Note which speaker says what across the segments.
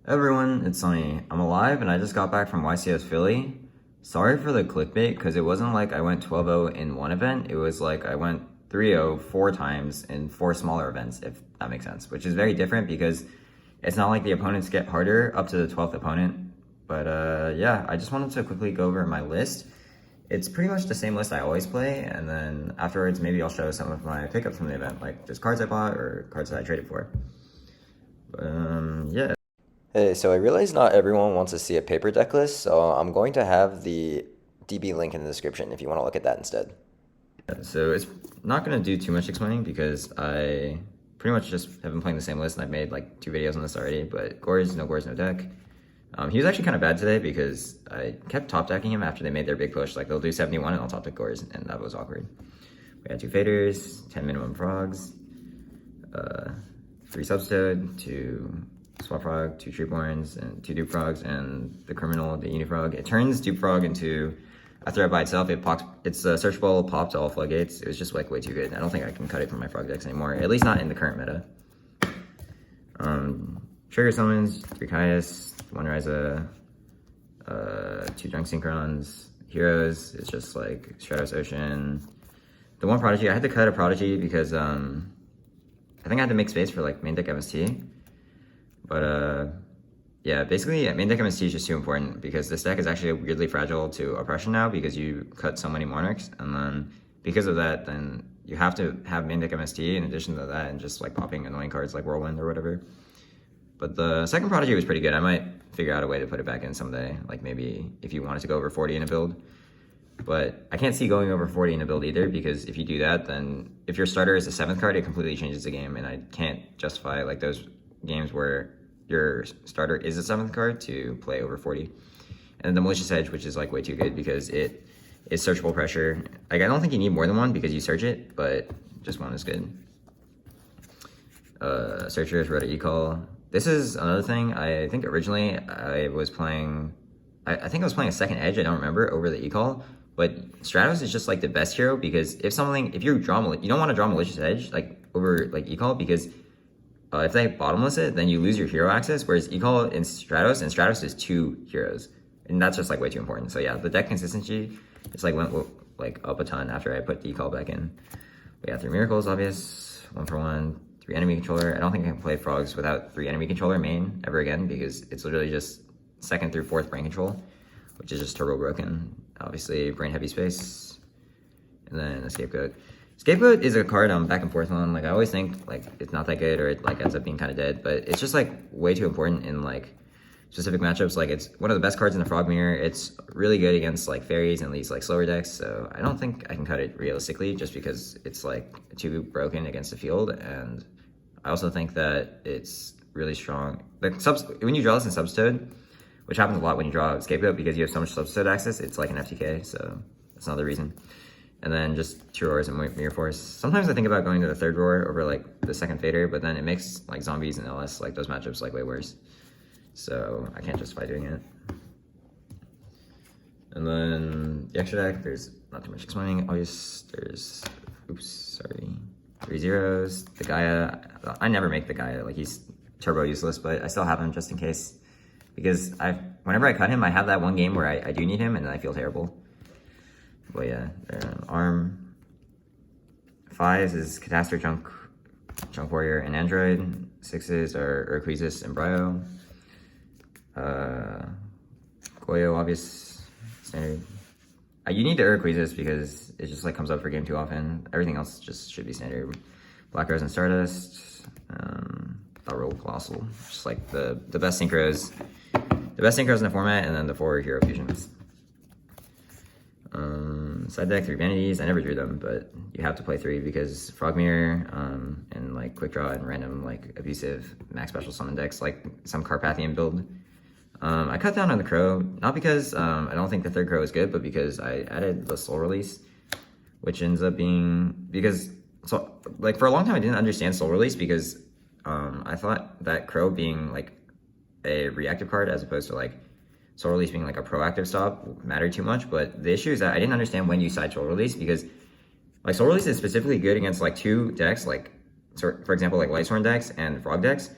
Speaker 1: Everyone, it's Sunny. I'm alive and I just got back from YCS Philly. Sorry for the clickbait because it wasn't like I went 12-0 in one event. It was like I went 3-0 four times in four smaller events, if that makes sense, which is very different because it's not like the opponents get harder up to the 12th opponent. But yeah, I just wanted to quickly go over my list. It's pretty much the same list I always play, and then afterwards maybe I'll show some of my pickups from the event, like just cards I bought or cards that I traded for. Yeah.
Speaker 2: Hey, so I realize not everyone wants to see a paper deck list, so I'm going to have the DB link in the description if you want to look at that instead.
Speaker 1: So it's not going to do too much explaining because I pretty much just have been playing the same list and I've made like 2 videos on this already, but Gores, no deck. He was actually kind of bad today because I kept top decking him after they made their big push. Like they'll do 71 and I'll top deck Gores, and that was awkward. We had 2 Faders, 10 minimum frogs, 3 Substode, 2 Swap Frog, 2 Treeborns, and 2 Dupe Frogs, and the Criminal, the Unifrog. It turns Dupe Frog into a threat by itself. It's a searchable pop to all floodgates. It was just like way too good. I don't think I can cut it from my frog decks anymore, at least not in the current meta. Trigger summons, 3 Caius, 1 Ryza, 2 Drunk Synchrons, Heroes. It's just like Stratos Ocean. The 1 Prodigy, I had to cut a Prodigy because I think I had to make space for like main deck MST. But yeah, basically main deck MST is just too important because this deck is actually weirdly fragile to oppression now because you cut so many Monarchs, and then because of that, then you have to have main deck MST in addition to that and just like popping annoying cards like Whirlwind or whatever. But the second Prodigy was pretty good. I might figure out a way to put it back in someday, like maybe if you wanted to go over 40 in a build. But I can't see going over 40 in a build either, because if you do that, then if your starter is the 7th card, it completely changes the game, and I can't justify like those games where your starter is a 7th card to play over 40. And the Malicious Edge, which is like way too good because it is searchable pressure. Like I don't think you need more than one because you search it, but just one is good. Searchers, Rota Ecall. This is another thing. I think originally I was playing, I think I was playing a second Edge, I don't remember, over the Ecall. But Stratos is just like the best hero because if you don't want to draw Malicious Edge like over like Ecall, because if they bottomless it, then you lose your hero access, whereas Ecall and Stratos is 2 heroes, and that's just like way too important. So yeah, the deck consistency just like went like up a ton after I put the Ecall back in. We got 3 Miracles, obvious, 1 for 1, 3 enemy controller. I don't think I can play frogs without 3 enemy controller main ever again because it's literally just 2nd through 4th brain control, which is just turbo broken. Obviously, brain heavy space, and then a Scapegoat. Scapegoat is a card I'm back and forth on. Like I always think like it's not that good or it like ends up being kind of dead, but it's just like way too important in like specific matchups. Like it's one of the best cards in the Frog Mirror. It's really good against like fairies and these like slower decks. So I don't think I can cut it realistically just because it's like too broken against the field. And I also think that it's really strong. Like when you draw this in Substode, which happens a lot when you draw Scapegoat because you have so much Substode access, it's like an FTK. So that's another reason. And then just 2 Roars and Mirror Force. Sometimes I think about going to the 3rd Roar over like the 2nd Fader, but then it makes like zombies and LS, like those matchups, like way worse. So I can't justify doing it. And then the extra deck, there's not too much explaining. Obvious, there's, 3 zeros. The Gaia, I never make the Gaia, like he's turbo useless, but I still have him just in case. Because whenever I cut him, I have that one game where I do need him and then I feel terrible. But yeah, Arm. 5s is Catastrophe, Junk Warrior, and Android. 6s are Urquisis and Bryo. Goyo, obvious, standard. You need the Urquisis because it just like comes up for game too often. Everything else just should be standard. Black Rose and Stardust. Roll Colossal. Just like the best synchros. The best synchros in the format, and then the 4 hero fusions. Side deck, 3 Vanities. I never drew them, but you have to play 3 because Frog Mirror, and like Quick Draw and random like abusive max special summon decks, like some Carpathian build. I cut down on the Crow, not because I don't think the 3rd Crow is good, but because I added the Soul Release, which ends up being, because, so like for a long time I didn't understand Soul Release because I thought that Crow being like a reactive card as opposed to like Soul Release being like a proactive stop mattered too much. But the issue is that I didn't understand when you side Soul Release, because like Soul Release is specifically good against like 2 decks, like for example like Lightsworn decks and Frog decks,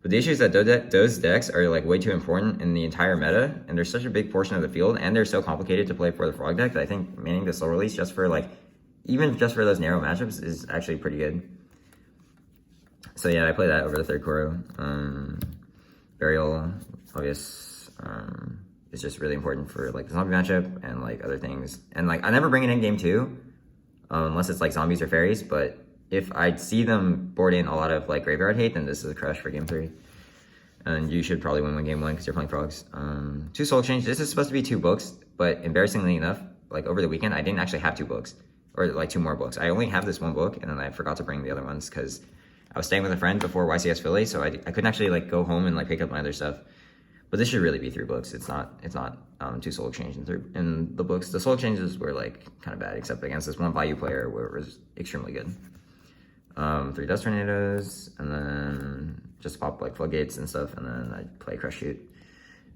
Speaker 1: But the issue is that those decks are like way too important in the entire meta, and they're such a big portion of the field, and they're so complicated to play for the Frog deck that I think manning the slow release just for like, even just for those narrow matchups is actually pretty good. So yeah, I play that over the third Koro. Burial, obvious, is just really important for like the zombie matchup and like other things. And like I never bring it in game 2, unless it's like zombies or fairies, but if I see them board in a lot of like graveyard hate, then this is a crush for game 3. And you should probably win game 1 because you're playing frogs. 2 soul exchange. This is supposed to be 2 books, but embarrassingly enough, like over the weekend, I didn't actually have 2 books or like 2 more books. I only have this 1 book, and then I forgot to bring the other ones because I was staying with a friend before YCS Philly, so I couldn't actually like go home and like pick up my other stuff. But this should really be 3 books. It's not 2 soul exchange in the books. The soul exchanges were like kind of bad, except against this one value player where it was extremely good. 3 dust tornadoes, and then just pop like floodgates and stuff, and then I play crush shoot.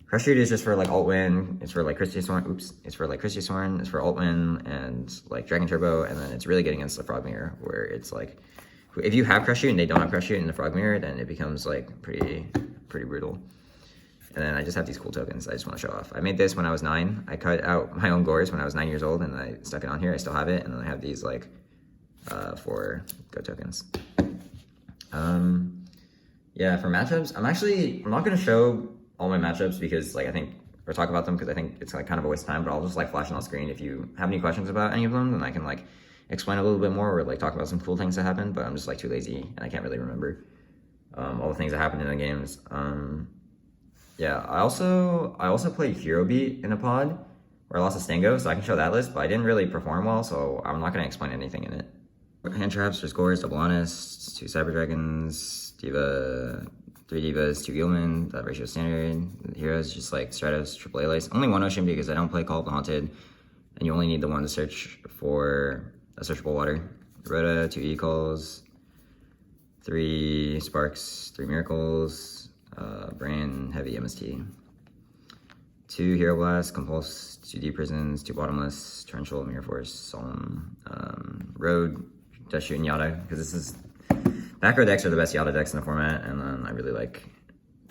Speaker 1: Crush shoot is just for like alt win. It's for like Christie Sworn. Oops, it's for like Christie Sworn. It's for alt win and like Dragon Turbo, and then it's really good against the Frog Mirror, where it's like if you have crush shoot and they don't have crush shoot in the Frog Mirror, then it becomes like pretty brutal. And then I just have these cool tokens I just want to show off. I made this when I was 9. I cut out my own gores when I was 9 years old, and I stuck it on here. I still have it, and then I have these like 4 go tokens. Yeah, for matchups, I'm not going to show all my matchups because like I think, or talk about them because I think it's like kind of a waste of time, but I'll just like flash it on screen. If you have any questions about any of them, then I can like explain a little bit more or like talk about some cool things that happened, but I'm just like too lazy and I can't really remember all the things that happened in the games. Yeah, I also played Hero Beat in a pod where I lost a Stango, so I can show that list, but I didn't really perform well, so I'm not going to explain anything in it. Hand traps, there's Gores, Double Honest, 2 Cyber Dragons, Diva, 3 Divas, 2 Gilman, that ratio standard. Heroes, just like Stratos, AAA lights. Only 1 Ocean because I don't play Call of the Haunted, and you only need the one to search for a searchable water. Rhoda, 2 E-Calls, 3 Sparks, 3 Miracles, Brand, Heavy MST. 2 Hero Blast, Compulse, 2 Deep Prisons, 2 Bottomless, Torrential, Mirror Force, Solemn, Road, Dust Shoot, and Yada, because this is... Back row decks are the best Yada decks in the format, and then I really like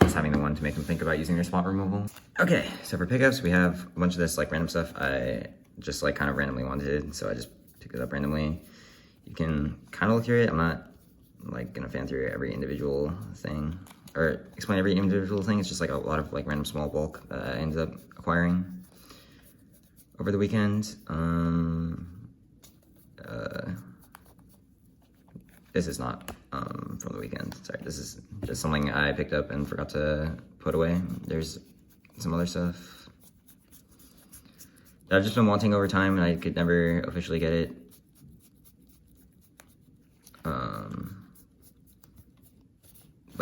Speaker 1: just having the one to make them think about using their spot removal. Okay, so for pickups, we have a bunch of this like random stuff I just like kind of randomly wanted, so I just picked it up randomly. You can kind of look through it. I'm not like gonna fan through every individual thing, or explain every individual thing. It's just like a lot of like random small bulk that I ended up acquiring over the weekend. This is not from the weekend. Sorry, this is just something I picked up and forgot to put away. There's some other stuff that I've just been wanting over time and I could never officially get it. But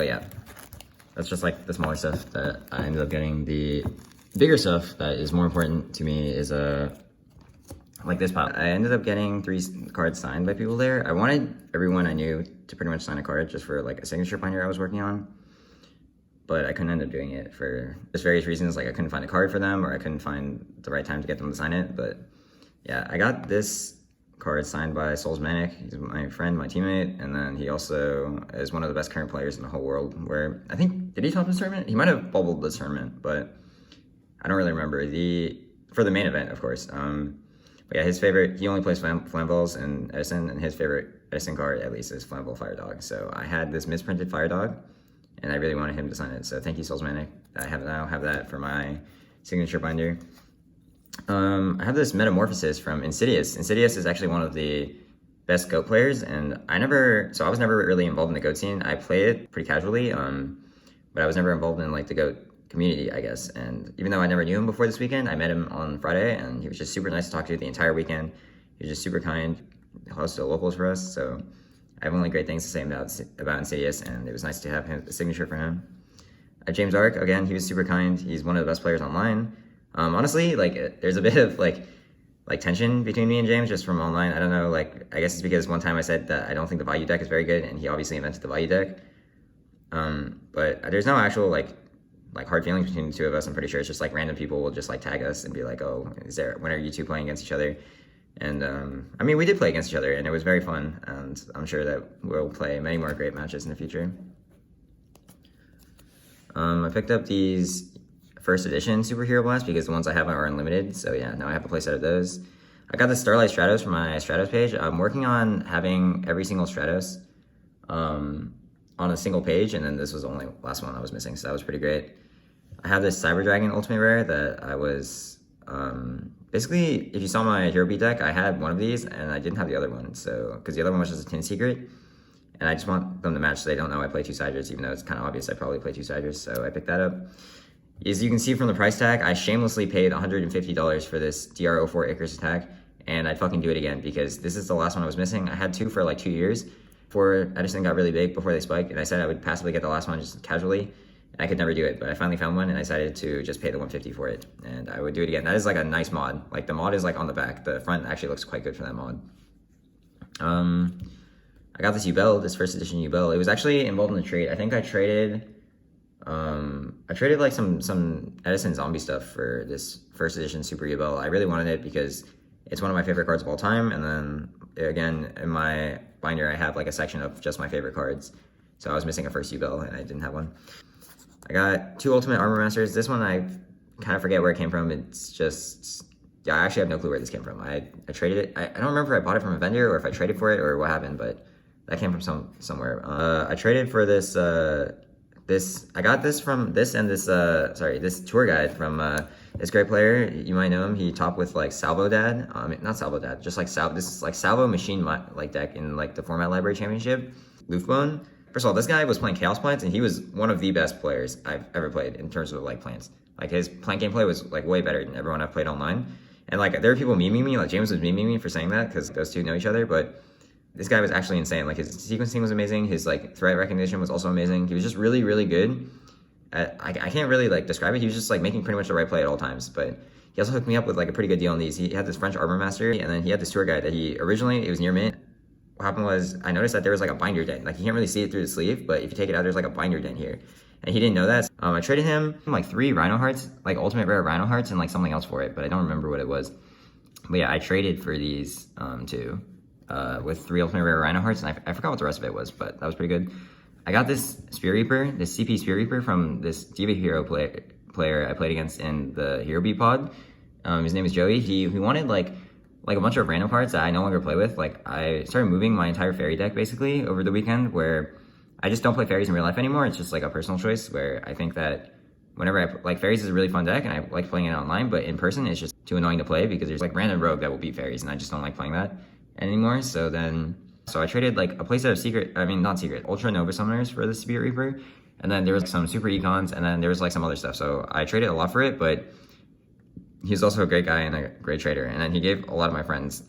Speaker 1: yeah, that's just like the smaller stuff that I ended up getting. The bigger stuff that is more important to me is like this pile. I ended up getting 3 cards signed by people there. I wanted everyone I knew to pretty much sign a card just for like a signature binder I was working on, but I couldn't end up doing it for just various reasons. Like I couldn't find a card for them, or I couldn't find the right time to get them to sign it. But yeah, I got this card signed by Souls Manic. He's my friend, my teammate, and then he also is one of the best current players in the whole world. Where I think, did he top this tournament? He might have bubbled this tournament, but I don't really remember. For the main event, of course. But yeah, his favorite, he only plays Flamballs and Edison, and his favorite Edison card, at least, is Flamball Fire Dog. So I had this misprinted Fire Dog, and I really wanted him to sign it. So thank you, Souls Manic. I now have that for my signature binder. I have this Metamorphosis from Insidious. Insidious is actually one of the best GOAT players, and I was never really involved in the GOAT scene. I play it pretty casually, but I was never involved in like the GOAT community, I guess. And even though I never knew him before this weekend, I met him on Friday, and he was just super nice to talk to the entire weekend. He was just super kind. He hosted locals for us, so I have only great things to say about Insidious, and it was nice to have a signature for him. James Ark, again, he was super kind. He's one of the best players online. Honestly, like there's a bit of like tension between me and James just from online. I don't know, like I guess it's because one time I said that I don't think the value deck is very good, and he obviously invented the value deck. But there's no actual like hard feelings between the two of us. I'm pretty sure it's just like random people will just like tag us and be like, oh, when are you two playing against each other? And I mean, we did play against each other, and it was very fun, and I'm sure that we'll play many more great matches in the future. I picked up these first edition superhero blasts because the ones I have are unlimited. So yeah, now I have a playset of those. I got the Starlight Stratos from my Stratos page. I'm working on having every single Stratos on a single page, and then this was the only last one I was missing, so that was pretty great. I have this Cyber Dragon Ultimate Rare that I was basically, if you saw my Hero Beat deck, I had one of these and I didn't have the other one, so because the other one was just a tin secret, and I just want them to match so they don't know I play two-siders, even though it's kind of obvious I probably play two-siders, so I picked that up. As you can see from the price tag, I shamelessly paid $150 for this DR04 Icarus attack, and I'd fucking do it again because this is the last one I was missing. I had two for like 2 years before Edison got really big, before they spiked, and I said I would passively get the last one just casually, and I could never do it, but I finally found one and I decided to just pay the $150 for it, and I would do it again. That is like a nice mod. Like the mod is like on the back. The front actually looks quite good for that mod. I got this Yugioh, this first edition Yugioh. It was actually involved in a trade. I think I traded like some Edison zombie stuff for this first edition Super Yugioh. I really wanted it because it's one of my favorite cards of all time, and then again in my binder I have like a section of just my favorite cards. So I was missing a first Yugioh and I didn't have one. I got two Ultimate Armor Masters. This one I kind of forget where it came from. It's just, yeah, I actually have no clue where this came from. I traded it. I don't remember if I bought it from a vendor or if I traded for it or what happened, but that came from somewhere. I traded for this, I got this from this tour guide from this great player. You might know him. He topped with like Salvo Dad. Not Salvo Dad, just like this is like Salvo Machine like deck in like the Format Library Championship. Loofbone. First of all, this guy was playing Chaos Plants, and he was one of the best players I've ever played in terms of like plants. Like his plant gameplay was like way better than everyone I've played online. And like there were people memeing me, like James was memeing me for saying that because those two know each other. But this guy was actually insane. Like his sequencing was amazing. His like threat recognition was also amazing. He was just really, really good. I can't really like describe it. He was just like making pretty much the right play at all times. But he also hooked me up with like a pretty good deal on these. He had this French Armor Master, and then he had this tour guide that he originally, it was near mint. What happened was I noticed that there was like a binder dent. Like you can't really see it through the sleeve, but if you take it out, there's like a binder dent here. And he didn't know that. I traded him like 3 Rhino Hearts, like Ultimate Rare Rhino Hearts, and like something else for it, but I don't remember what it was. But yeah, I traded for these two with 3 Ultimate Rare Rhino Hearts, and I forgot what the rest of it was, but that was pretty good. I got this Spear Reaper, this CP Spear Reaper from this Diva Hero player I played against in the Hero Beat pod. His name is Joey. He wanted like a bunch of random cards that I no longer play with. Like I started moving my entire fairy deck basically over the weekend, where I just don't play fairies in real life anymore. It's just like a personal choice where I think that whenever like fairies is a really fun deck and I like playing it online, but in person it's just too annoying to play because there's like random rogue that will beat fairies and I just don't like playing that anymore. So I traded like a playset of Ultra Nova Summoners for the Spirit Reaper, and then there was some Super Econs, and then there was like some other stuff. So I traded a lot for it, but he's also a great guy and a great trader. And then he gave a lot of my friends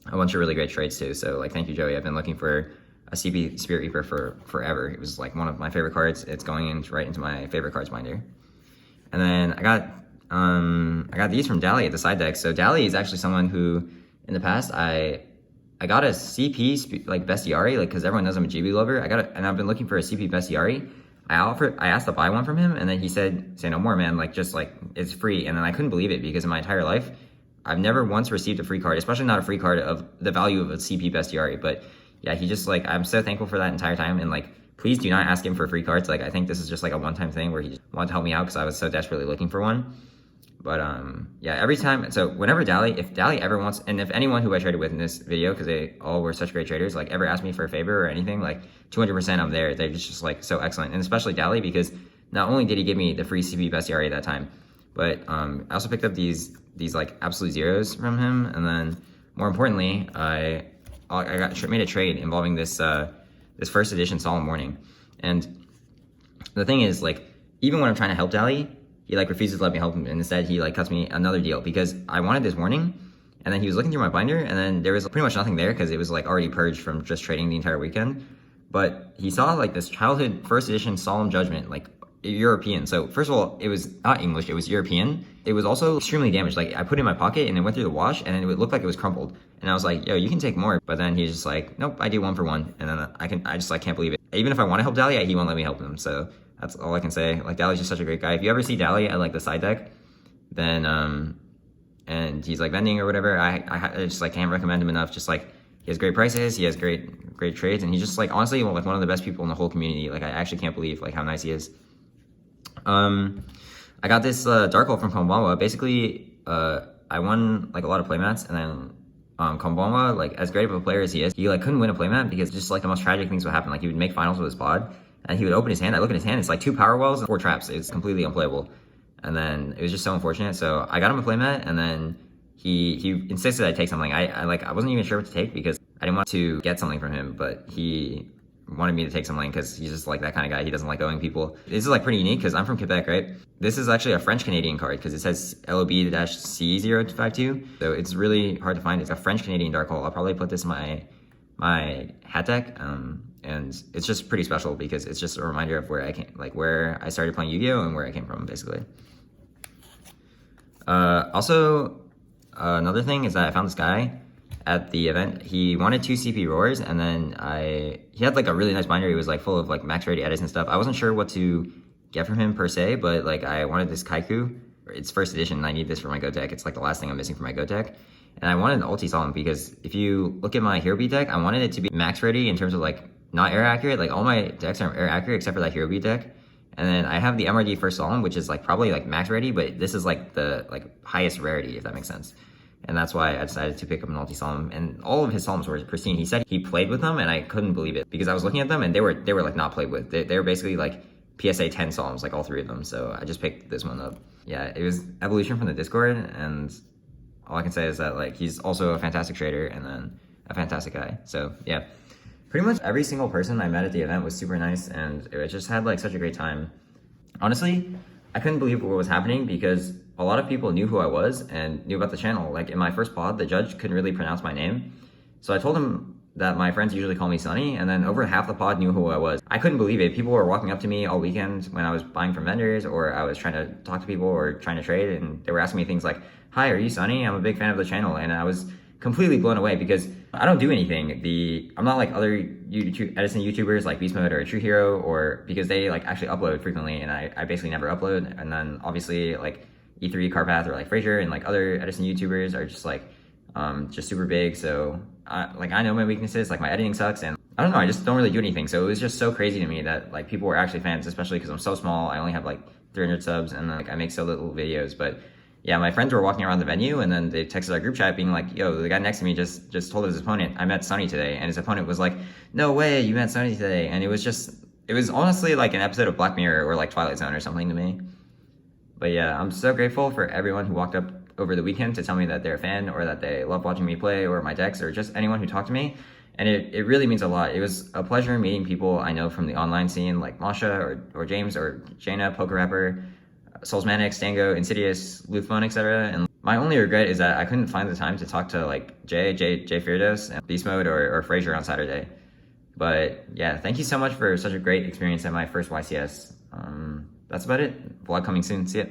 Speaker 1: a bunch of really great trades too. So like, thank you, Joey. I've been looking for a CP Spirit Reaper for forever. It was like one of my favorite cards. It's going in right into my favorite cards binder. And then I got these from Dally at the side deck. So Dally is actually someone who, in the past, I got a CP like Bestiari, like because everyone knows I'm a GB lover. And I've been looking for a CP Bestiari. I asked to buy one from him, and then he said, "Say no more, man. Like just like it's free." And then I couldn't believe it because in my entire life, I've never once received a free card, especially not a free card of the value of a CP Bestiari. But yeah, he just like, I'm so thankful for that entire time, and like, please do not ask him for free cards. Like I think this is just like a one-time thing where he just wanted to help me out because I was so desperately looking for one. But yeah, every time, so whenever if Dally ever wants, and if anyone who I traded with in this video, because they all were such great traders, like ever asked me for a favor or anything, like 200% I'm there. They're just like so excellent. And especially Dally, because not only did he give me the free CP Bestiari at that time, but I also picked up these like absolute zeros from him. And then more importantly, I made a trade involving this first edition Solemn Warning. And the thing is, like, even when I'm trying to help Dally, he like refuses to let me help him, and instead he like cuts me another deal because I wanted this warning, and then he was looking through my binder, and then there was pretty much nothing there because it was like already purged from just trading the entire weekend. But he saw like this childhood first edition Solemn Judgment, like European. So first of all, it was not English, it was European. It was also extremely damaged. Like I put it in my pocket and it went through the wash, and it looked like it was crumpled. And I was like, yo, you can take more. But then he's just like, nope, I do 1 for 1. And then I just like can't believe it. Even if I want to help Dally, he won't let me help him. So that's all I can say. Like Dally's just such a great guy. If you ever see Dally at like the side deck, then and he's like vending or whatever, I just like can't recommend him enough. Just like he has great prices, he has great trades, and he's just like honestly like one of the best people in the whole community. Like I actually can't believe like how nice he is. I got this Dark from Kombamba. Basically, I won like a lot of playmats, and then Kombamba, like as great of a player as he is, he like couldn't win a playmat because just like the most tragic things would happen. Like he would make finals with his pod, and he would open his hand. I look at his hand, it's like 2 power wells and 4 traps. It's completely unplayable. And then it was just so unfortunate. So I got him a playmat, and then he insisted I take something. I wasn't even sure what to take because I didn't want to get something from him, but he wanted me to take something because he's just like that kind of guy. He doesn't like owing people. This is like pretty unique because I'm from Quebec, right? This is actually a French Canadian card because it says LOB-C052. So it's really hard to find. It's a French Canadian Dark Hole. I'll probably put this in my hat deck. And it's just pretty special because it's just a reminder of where I came, like where I started playing Yu-Gi-Oh! And where I came from, basically. Also, another thing is that I found this guy at the event. He wanted 2 CP roars, and then he had like a really nice binder. He was like full of like max rarity Edison stuff. I wasn't sure what to get from him per se, but like I wanted this Kaiku. It's first edition, and I need this for my Go deck. It's like the last thing I'm missing for my Go deck. And I wanted an ulti solemn because if you look at my Hero Beat deck, I wanted it to be max ready in terms of like not air accurate. Like all my decks are air accurate except for that Hero Beat deck. And then I have the MRD first solemn, which is like probably like max ready, but this is like the highest rarity, if that makes sense. And that's why I decided to pick up an ulti solemn. And all of his solemns were pristine. He said he played with them, and I couldn't believe it because I was looking at them and they were like not played with. They were basically like PSA 10 solemns, like all 3 of them. So I just picked this one up. Yeah, it was Evolution from the Discord, and all I can say is that like he's also a fantastic trader and then a fantastic guy. So yeah, pretty much every single person I met at the event was super nice, and it just had like such a great time. Honestly, I couldn't believe what was happening because a lot of people knew who I was and knew about the channel. Like in my first pod, the judge couldn't really pronounce my name. So I told him that my friends usually call me Sunny, and then over half the pod knew who I was. I couldn't believe it. People were walking up to me all weekend when I was buying from vendors or I was trying to talk to people or trying to trade, and they were asking me things like, "Hi, are you Sunny? I'm a big fan of the channel." And I was completely blown away because I don't do anything. I'm not like other Edison YouTubers like Beast Mode or True Hero, or because they like actually upload frequently and I basically never upload. And then obviously like E3 Carpath or like Frazier and like other Edison YouTubers are just like just super big. So I know my weaknesses, like my editing sucks, and I don't know, I just don't really do anything. So it was just so crazy to me that like people were actually fans, especially because I'm so small. I only have like 300 subs and like I make so little videos. But yeah, my friends were walking around the venue and then they texted our group chat being like, "Yo, the guy next to me just told his opponent, I met Sunny today." And his opponent was like, "No way, you met Sunny today." And it was honestly like an episode of Black Mirror or like Twilight Zone or something to me. But yeah, I'm so grateful for everyone who walked up over the weekend to tell me that they're a fan or that they love watching me play or my decks or just anyone who talked to me. And it really means a lot. It was a pleasure meeting people I know from the online scene like Masha or James or Jaina, Poker Rapper, Soulsmanic, Stango, Insidious, Luthmon, etc. And my only regret is that I couldn't find the time to talk to like Jay Firdos, and Beast Mode or Frazier on Saturday. But yeah, thank you so much for such a great experience at my first YCS. That's about it. Vlog coming soon. See ya.